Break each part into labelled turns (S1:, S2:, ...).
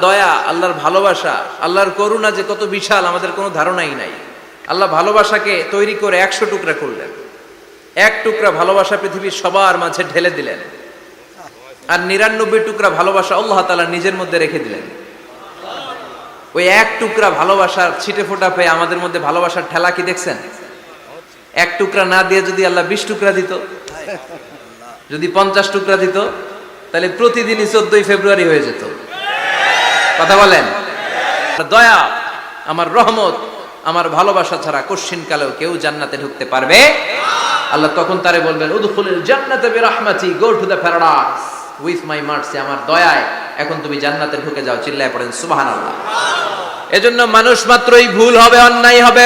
S1: দয়া, আল্লাহর ভালোবাসা, আল্লাহর করুণা যে কত বিশাল আমাদের কোনো ধারণাই নাই। আল্লাহ ভালোবাসাকে তৈরি করে 100 টুকরা করলেন। এক টুকরা ভালোবাসা পৃথিবীর সবার মাঝে ঢেলে দিলেন, আর 99 টুকরা ভালোবাসা আল্লাহ তাআলা নিজের মধ্যে রেখে দিলেন। ওই এক টুকরা ভালোবাসার ছিটে ফোটা পেয়ে আমাদের মধ্যে ভালোবাসার ঠেলা কি দেখছেন? এক টুকরা না দিয়ে যদি আল্লাহ 20 টুকরা দিত, যদি 50 টুকরা দিত, তাহলে প্রতিদিনই 14ই ফেব্রুয়ারি হয়ে যেত। কথা বলেন। দয়া, আমার রহমত, আমার ভালোবাসা ছাড়া কশিন কালেও কেউ জান্নাতে ঢুকতে পারবে আল্লাহ তখন তারে বলবেন, উদখুলুল জান্নাতা বিরাহমাতি, go to the paradise with my mercy, আমার দয়ায় এখন তুমি জান্নাতে ঢুকে যাও। চিল্লায় পড়েন সুবহানাল্লাহ। এজন্য মানুষ মাত্রই ভুল হবে, অন্যায় হবে।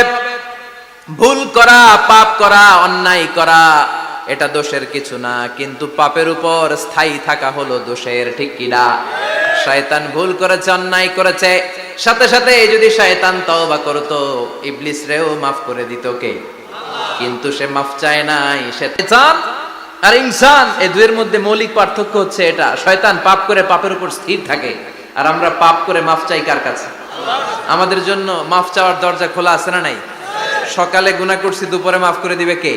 S1: ভুল করা, পাপ করা, অন্যায় করা এটা দোষের কিছু না, কিন্তু পাপের উপর স্থায়ী থাকা হলো দোষের, ঠিক কিনা? শয়তান ভুল করেছে, অন্যায় করেছে, সাথে সাথে যদি শয়তান তওবা করতো, ইবলিস রেও মাফ করে দিত কে? কিন্তু সে মাফ চায় নাই। শয়তান আর ইনসান, এই দুইয়ের মধ্যে মৌলিক পার্থক্য হচ্ছে এটা। শয়তান পাপ করে পাপের উপর স্থির থাকে, আর আমরা পাপ করে মাফ চাই কার কাছে? আমাদের জন্য মাফ চাওয়ার দরজা খোলা আছে না নাই? সকালে গুনাহ করছি, দুপুরে মাফ করে দিবে কে?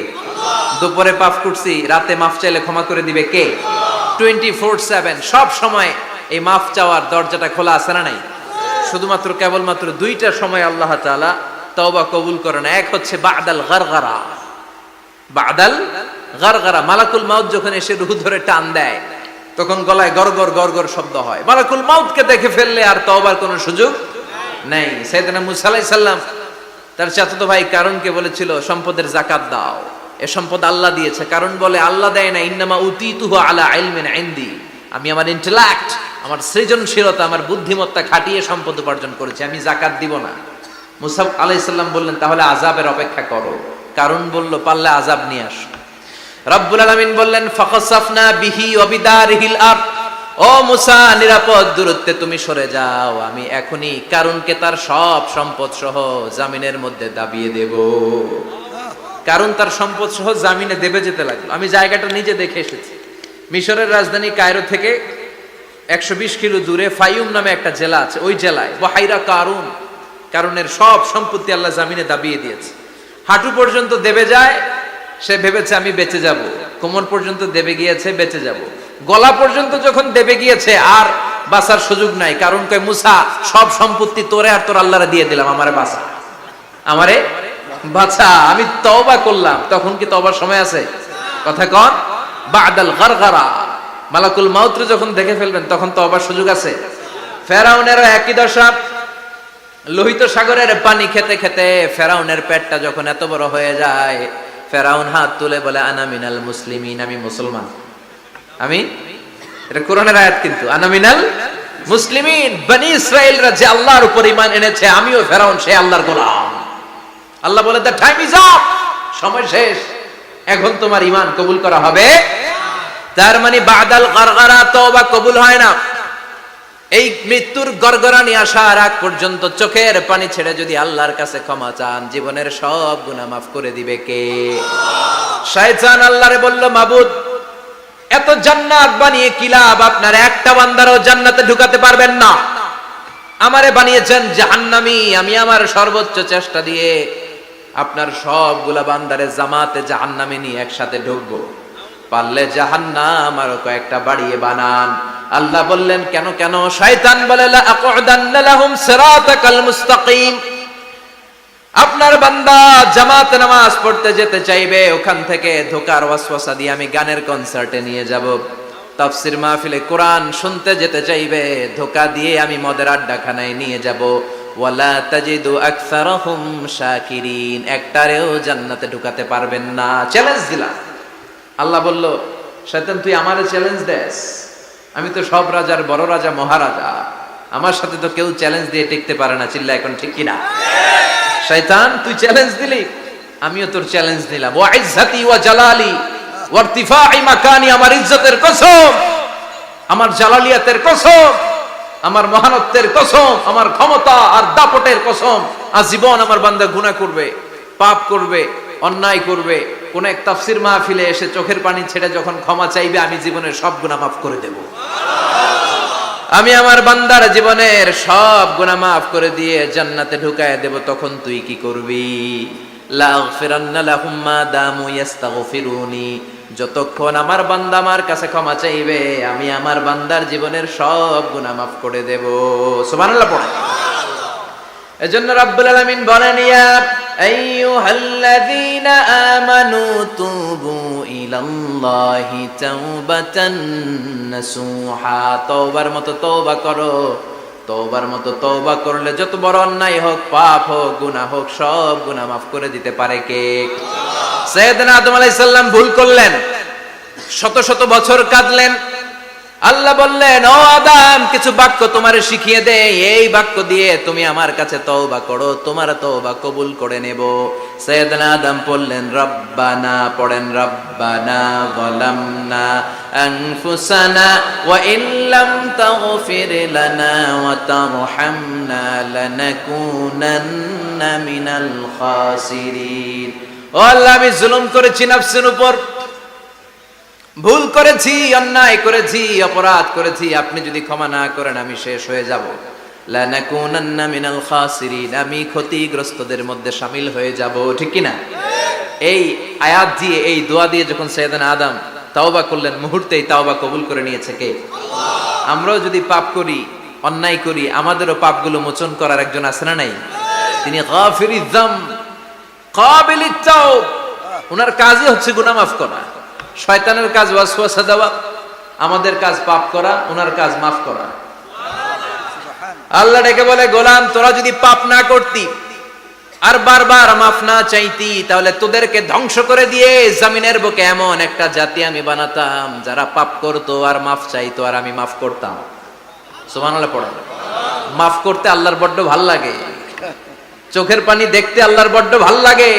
S1: দুপুরে পাপ করছি, রাতে মাফ চাইলে ক্ষমা করে দিবে কে? 24/7 সব সময় এই মাফ চাওয়ার দরজাটা খোলা আছে না নাই? শুধুমাত্র কেবলমাত্র দুইটা সময় আল্লাহ তাআলা তওবা কবুল করে না। এক হচ্ছে বাদাল গারগারা। বাদাল গারগারা, মালাকুল মাউত যখন এসে রূহ ধরে টান দেয়, তখন গলায় গরগর গরগর শব্দ হয়। মালাকুল মাউতকে দেখে ফেললে আর তওবার কোনো সুযোগ নেই। সাইয়েদনা মুসা আলাইহিস সালাম তার চাচাতো ভাই কারণকে বলেছিল, সম্পদের যাকাত দাও, এ সম্পদ আল্লাহ দিয়েছে। কারণ বলে, আল্লাহ দেয় না, ইন্নামা উতীতুহু আলা ইলমিন ইনদি, আমি আমার ইন্টেলেক্ট, আমার সৃজনশীলতা, আমার বুদ্ধিমত্তা খাটিয়ে সম্পদ উপার্জন করেছি, আমি যাকাত দিব না। মুসা আলাইহিস সালাম বললেন, তাহলে আযাবের অপেক্ষা করো। কারণ বলল, পারলে আযাব নিয়ে আসো। রব্বুল আলামিন বললেন, ফাখাসাফনা বিহি ওয়া বিদারিহিল আরদ, ও মুসা নিরাপদ দূরত্বে তুমি সরে যাও, আমি এখনই কারুনকে তার সব সম্পদ সহ জামিনের মধ্যে দাবিয়ে দেব। কারণ তার সম্পদ সহ জামিনে দেবে যেতে লাগলো। আমি জায়গাটা নিজে দেখে এসেছি। মিশরের রাজধানী কায়রো থেকে 120 কিলো দূরে ফাইউম নামে একটা জেলা আছে, ওই জেলায় বহাইরা কারুন, কারণের সব সম্পত্তি আল্লাহ জামিনে দাবিয়ে দিয়েছে। হাঁটু পর্যন্ত দেবে যায়, সে ভেবেছে আমি বেঁচে যাব। কোমর পর্যন্ত দেবে গিয়েছে, বেঁচে যাব। গলা পর্যন্ত যখন দেবে গিয়েছে, আর বাঁচার সুযোগ নাই। কারণ কয়, মুসা সব সম্পত্তি তোরে আর তোর আল্লাহরে দিয়ে দিলাম, আমারে বাঁচা, আমারে বাঁচা, আমি তওবা করলাম। তখন কি তওবার সময় আছে? কথা কন। বাদাল গারগারা, মালাকুল মাউত যখন দেখে ফেলবেন, তখন তওবার সুযোগ আছে? ফেরাউনেরও একই দশা। লোহিত সাগরের পানি খেতে খেতে ফেরাউনের পেটটা যখন এত বড় হয়ে যায়, ফেরাউন হাত তুলে বলে, আনা মিনাল মুসলিমিন, আমি মুসলমান। আমি, এটা কোরআনের আয়াত কিন্তু, আনা মিনাল মুসলিমিন, বনি ইসরাইলরা যে আল্লাহর উপর ঈমান এনেছে, আমিও ফেরাউন সে আল্লাহর গোলাম। আল্লাহ বলে, দ্য টাইম ইজ আপ, সময় শেষ, এখন তোমার ঈমান কবুল করা হবে। তার মানে বাদাল গারগারা, তওবা কবুল হয় না। এই মৃত্যুর গড়গড়ানি আসার আগ পর্যন্ত চোখের পানি ছেড়ে যদি আল্লাহর কাছে ক্ষমা চান, জীবনের সব গুনাহ মাফ করে দিবে কে? শয়তান আল্লাহরে বলল, মাবুদ, এত জান্নাত বানিয়ে কি লাভ? আপনার একটা বান্দারও জান্নাতে ঢুকাতে পারবেন না। আমারে বানিয়েছেন জাহান্নামী, আমি আমার সর্বোচ্চ চেষ্টা দিয়ে আপনার সবগুলা বান্দারে জামাতে জাহান্নামে নিয়ে একসাথে ঢুকবো। পারলে জাহান্নাম আরো কয়েকটা বাড়িয়ে বানান। আল্লাহ বললেন, কেন কেন? শয়তান বলে, লা আকুদান্না লাহুম সিরাতাকাল মুস্তাকিম, আপনার বান্দা জামাতে নামাজ পড়তে যেতে চাইবে, ওখান থেকে ধোকার ওয়াসওয়াসা দিয়ে আমি গানের কনসার্টে নিয়ে যাব। তাফসীর মাহফিলে কোরআন শুনতে যেতে চাইবে, ধোকা দিয়ে আমি মদের আড্ডাখানায় নিয়ে যাব। ওয়ালা তাজিদু আকসারাহুম শাকিরিন, একটারেও জান্নাতে ঢুকাতে পারবেন না। চ্যালেঞ্জ দিলাম। আল্লাহ বলল, শয়তান তুই আমারে চ্যালেঞ্জ দেস? আমি তো সব রাজার বড় রাজা, মহারাজা, আমার সাথে তো কেউ চ্যালেঞ্জ দিয়ে টিকতে পারে না। চিল্লা এখন ঠিক কিনা? শয়তান তুই চ্যালেঞ্জ দিলি, আমিও তোর চ্যালেঞ্জ দিলাম। ওয়া ইজ্জতি ওয়া জালালি ওয়া ইরতিফাই মাকানি, আমার ইজ্জতের কসম, আমার জালালিয়াতের কসম, আমার মহানত্বের কসম, আমার ক্ষমতা আর দাপটের কসম, আজীবন আমার বান্দা গুনাহ করবে, পাপ করবে, অন্যায় করবে, কোন এক তাফসীর মাহফিলে এসে চোখের পানি ছেড়ে যখন ক্ষমা চাইবে, আমি জীবনের সব গুনাহ মাফ করে দেব। আমি আমার বান্দার জীবনের সব গুনাহ মাফ করে দিয়ে জান্নাতে ঢুকায় দেব, তখন তুই কি করবি? লাগফিরান্না লাহুম মা দামু ইস্তাগফিরুনি, যতক্ষণ আমার বান্দা আমার কাছে ক্ষমা চাইবে আমি আমার বান্দার জীবনের সব গুনাহ মাফ করে দেব। সুবহানাল্লাহ পড়ে। এজন্য রাব্বুল আলামিন বলেন, ইয়া আইয়ুহাল্লাযীনা আমানু তুবু ইলাল্লাহি তাওবাতান নাসুহা, তওবার মতো তওবা করো। তওবার মতো তওবা করলে যত বড় অন্যায় হোক, পাপ হোক, গুনাহ হোক, সব গুনাহ মাফ করে দিতে পারে কে? সাইয়েদনা আদম আলাইহিস সালাম ভুল করলেন, শত শত বছর কাঁদলেন। আল্লাহ বললেন, ও আদম, কিছু বাক্য তোমারে শিখিয়ে দেই, এই বাক্য দিয়ে তুমি আমার কাছে তওবা করো, তোমার তওবা কবুল করে নেব। সাইয়েদনা আদম বললেন, রব্বানা, পড়েন, রব্বানা যালামনা আনফুসানা ওয়া ইল্লাম তাগফির লানা ওয়া তারহামনা লানাকুনান্না মিনাল খাসিরিন। ও আল্লাহ, আমি জুলুম করেছি নফসের উপর, ভুল করেছি, অন্যায় করেছি, অপরাধ করেছি, আপনি যদি ক্ষমা না করেন আমি শেষ হয়ে যাব। লানাকুনান্না মিনাল খাসিরিন, আমি ক্ষতিগ্রস্তদের মধ্যে শামিল হয়ে যাব। ঠিক কি না? এই আয়াত দিয়ে, এই দোয়া দিয়ে যখন সাইয়েদনা আদম তাওবা করলেন, মুহূর্তেই তাওবা কবুল করে নিয়েছে কে? আল্লাহ। আমরাও যদি পাপ করি, অন্যায় করি, আমাদেরও পাপগুলো মোচন করার একজন আছে না নাই? তিনি গাফিরিয যাম, কাবিলিত তাওব। ওনার কাজই হচ্ছে গুনাহ মাফ করা। শয়তানের কাজ ওয়াসওয়াসা দেওয়া, আমাদের কাজ পাপ করা, ওনার কাজ মাফ করা। আল্লাহ ডেকে বলে, গোলাম, তোরা যদি পাপ না করতি আর বারবার মাফ না চাইতি, তাহলে তোদেরকে ধ্বংস করে দিয়ে জমিনের বুকে এমন একটা জাতি আমি বানাতাম যারা পাপ করতো আর মাফ চাইতো, আর আমি মাফ করতাম। সুবহানাল্লাহ পড়েন। মাফ করতে আল্লাহর বড্ড ভাল লাগে, চোখের পানি দেখতে আল্লাহর বড্ড ভাল লাগে,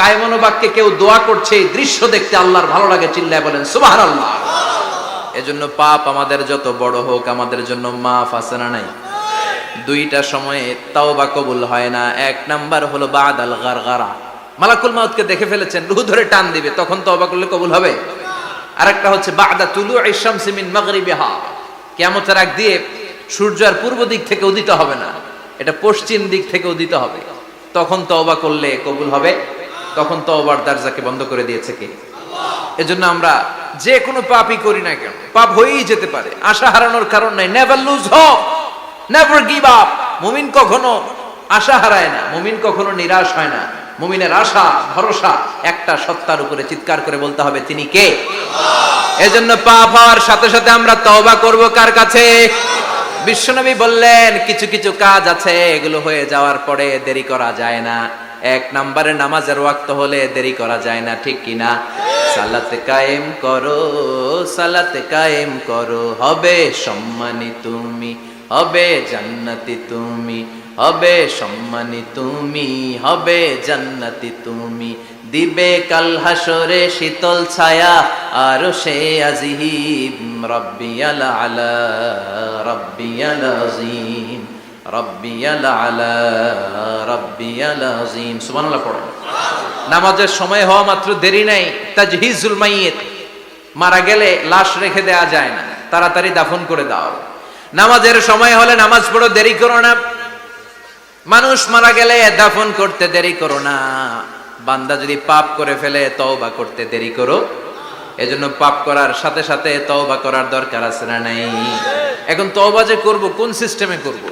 S1: কায়মনো বাক্যে কেউ দোয়া করছে এই দৃশ্য দেখতে আল্লাহর ভালো লাগে, চিল্লায় বলেন সুবহানাল্লাহ। এজন্য পাপ আমাদের যত বড় হোক, আমাদের জন্য মাফ আছে না নাই? দুইটা সময়ে তাওবা কবুল হয় না। এক নাম্বার হলো বাদাল গারগারা, মালাকুল মাউতকে দেখে ফেলেছেন, রূহ ধরে টান দিবে, তখন তাওবা করলে কবুল হবে? আরেকটা হচ্ছে বাদা তুলুইশ শামসি মিন মাগরিবিহা, কিয়ামতের আগ দিয়ে সূর্য আর পূর্ব দিক থেকে উদিত হবে না, এটা পশ্চিম দিক থেকে উদিত হবে, তখন তওবা করলে কবুল হবে। তখন তওবার দরজাকে বন্ধ করে দিয়েছে কে? আল্লাহ। এজন্য আমরা যে কোনো পাপই করি না কেন, পাপ হয়েই যেতে পারে, আশা হারানোর কারণ নাই। Never lose hope, never give up. মুমিন কখনো আশা হারায় না, মুমিন কখনো নিরাশ হয় না। মুমিনের আশা ভরসা একটা সত্তার উপরে, চিৎকার করে বলতে হবে, তিনি কে? আল্লাহ। এজন্য পাপ হওয়ার সাথে সাথে আমরা তওবা করব কার কাছে? বিশ্বনবী বললেন, কিছু কিছু কাজ আছে এগুলো হয়ে যাওয়ার পরে দেরি করা যায় না। এক নম্বরে নামাজের ওয়াক্ত হলে দেরি করা যায় না, ঠিক কিনা? সালাতে কায়েম করো, সালাতে কায়েম করো, হবে সম্মানী তুমি, হবে জান্নাতি তুমি, হবে সম্মানী তুমি, হবে জান্নাতি তুমি, দিবে কাল হাসরে শীতল ছায়া আরশে আজিম, রব্বিয়াল আলা, রব্বিয়াল আযীম, রব্বিয়াল আলা, রব্বিয়াল আযীম। সুবহানাল্লাহ পড়েন। নামাজের সময় হওয়া মাত্র দেরি নাই। তাজহিজুল মাইয়িত, মারা গেলে লাশ রেখে দেয়া যায় না, তাড়াতাড়ি দাফন করে দাও। নামাজের সময় হলে নামাজ পড়ো, দেরি করো না। মানুষ মারা গেলে দাফন করতে দেরি করো না। বান্দা যদি পাপ করে ফেলে তওবা করতে দেরি করো। এজন্য পাপ করার সাথে সাথে তওবা করার দরকার আছে না নাই? এখন তওবা যে করব, কোন সিস্টেমে করব?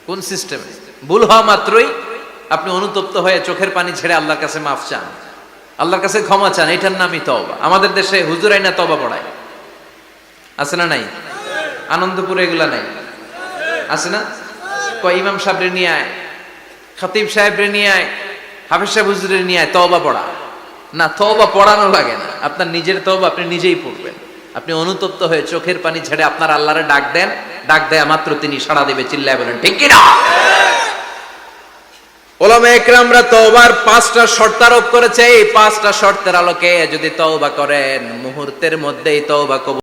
S1: কোন সিস্টেমে? ভুল হওয়া মাত্রই আপনি অনুতপ্ত হয়ে চোখের পানি ছেড়ে আল্লাহর কাছে মাফ চান, আল্লাহর কাছে ক্ষমা চান, এটার নামই তওবা। আমাদের দেশে হুজুর আইনা তওবা পড়ায়, আছে না নাই? আনন্দপুরে এগুলা নাই, আছে না? কয় ইমাম সাহেবরে নিয়ে আয়, খতিব সাহেবরে নিয়ে আয়, হাফেজ সাহেব হুজুরের নিয়ে আয়, তওবা পড়া। না, তওবা পড়ানো লাগে না, আপনার নিজের তওবা আপনি নিজেই পড়বেন। আপনি অনুতপ্ত হয়ে চোখের পানি ছেড়ে আপনার আল্লাহরে ডাক দেন, ডাক দেয়া মাত্র তিনি সাড়া দিবে, চিল্লায় বলেন ঠিক কি না? উলামায়ে কেরামরা তওবার 5টা শর্ত আরোপ করেছে। এই 5টা শর্তের আলোকে যদি তওবা করেন, মুহূর্তের মধ্যেই তওবা কবুল।